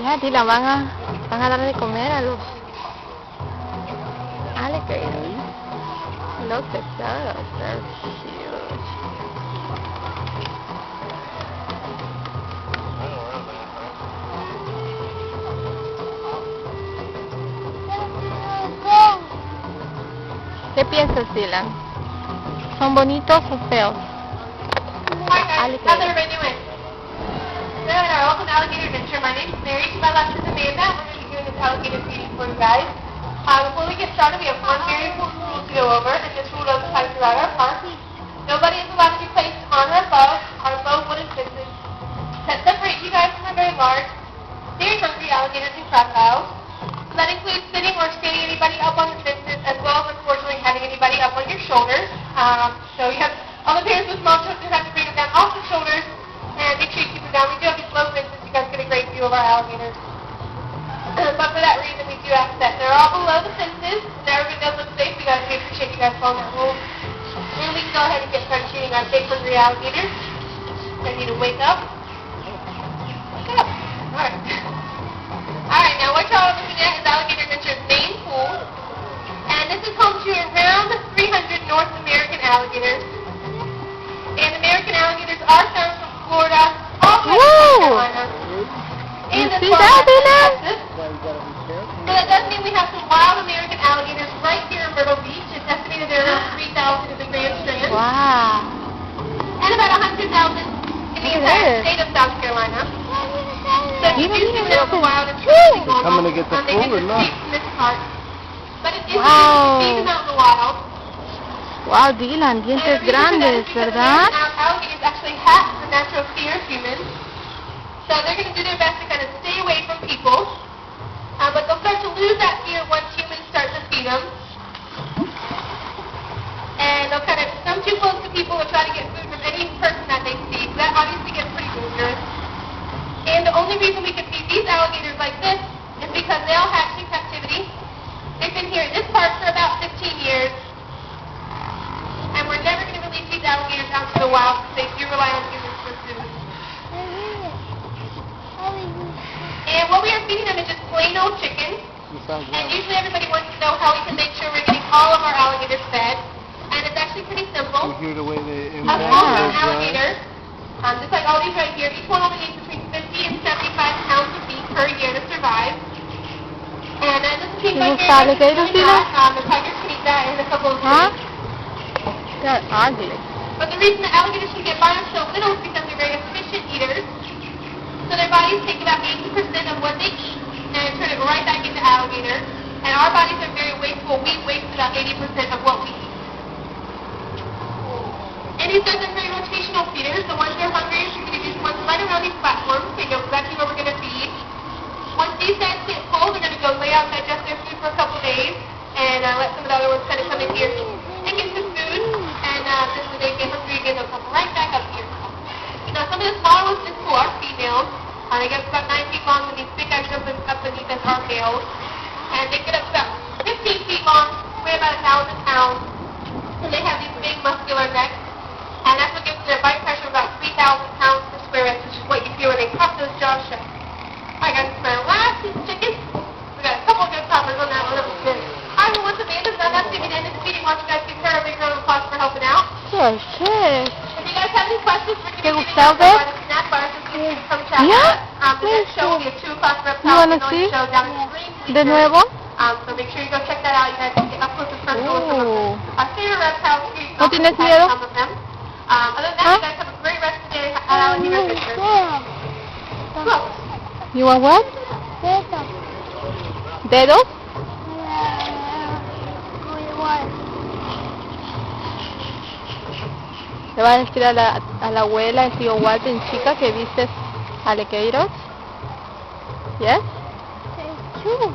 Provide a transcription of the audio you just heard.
Ya, Dila, van a dar de comer a los alligators. Look at those, they're huge. ¿Qué piensas, Dylan? ¿Son bonitos o feos? How's everybody doing? Good, our welcome to Alligator Adventure. My name's Mary. To my left is Amanda. We're going to be doing this alligator feeding for you guys. Before we get started, we have one very important rule to go over, and this rule does apply throughout our park. Nobody is allowed to be placed on or above our low wooden fences that separate you guys from the very large, very hungry alligators and crocodiles. So that includes sitting or standing anybody up on the fences, as well as, unfortunately, having anybody up on your shoulders. So you have all the parents with small children have to bring them down off their shoulders and make sure you keep them down. We do have these low fences. You guys get a great view of our alligators. But for that reason, we do ask that they're all below the fences. Now everybody does look safe. We appreciate you guys following that rule. And we can go ahead and get started shooting our big hungry alligators. They need to wake up. Wake up. All right. All right. Now what y'all are looking at is Alligator Adventure's main pool, and this is home to around 300 North American alligators. And American alligators are found from Florida all the way to South Carolina. You see that, Dylan? So that does mean we have some wild American alligators right here in Myrtle Beach. It's estimated there are around 3,000 in the Grand Strand. Wow. And about 100,000 in the entire state of South Carolina. So if you do see them out in the wild, it's really normal. Coming to get the They food get or not? escape from this park. But if you see them out in the wild, Wow, Dylan, dientes grandes, ¿verdad? Alligators actually have the natural fear of humans. So they're going to do their best to kind of stay away from people. But they'll start to lose that fear once humans start to feed them. And they'll kind of come too close to people and try to get food from any person that they see. So that obviously gets pretty dangerous. And the only reason we can feed these alligators like this is because they all hatch in captivity. They've been here in this park for about 15 years. And we're never going to release these alligators out to the wild because they do rely on humans for food. And what we are feeding them is just plain old chicken. And usually everybody wants to know how we can make sure we're getting all of our alligators fed. And it's actually pretty simple. You hear the way they A full-grown alligator, just like all these right here, each one will need between 50 and 75 pounds of beef per year to survive. And this is being by alligators, the tigers can eat that in a couple of days. They're ugly. But the reason the alligators can get by on so little is because they're very efficient eaters. So their bodies take about 80% of what they eat and turn it right back into alligator. And our bodies are very wasteful. We waste about 80% of what we eat. And these guys are very rotational feeders. So once they're hungry, you're going to do ones right around these platforms. They know exactly what we're going to feed. Once these guys get full, they're going to go lay out and digest their food for a couple days and let some of the other ones kind of come in here and get some food. And then when they get hungry again, they'll come right back up here. Now, some of the smaller ones in school are females. They get about 9 feet long, and these big guys jump up beneath us are males. And they get up to about 15 feet long, weigh about 1,000 pounds. And they have these big muscular necks. And that's what gives them a bite pressure of about 3,000 pounds per square inch, which is what you feel when they pop those jaws shut. Alright guys, this is our last piece of chicken. We got a couple of good poppers on that one. That was good. Alright, well, once Amanda's done, that's going to be the end of the feeding. Why don't you guys give her a big round of applause for helping out? Sure. If you guys have any questions, we're going to be gustó by ver? the snack bar, so you can come check Yeah. out. The next show will be a 2 o'clock reptile. You wanna see? Show down at the Green De nuevo? So make sure you go check that out. You guys can get up close and personal with some of our favorite reptiles. ¿No tienes miedo? Some of them. Other than that, you guys have a great rest of the day at Alligator Adventure. Cool. You want what? ¿Dedos? Le va a decir a la abuela, el tío Walter, chica, que viste alligators? Yes? True.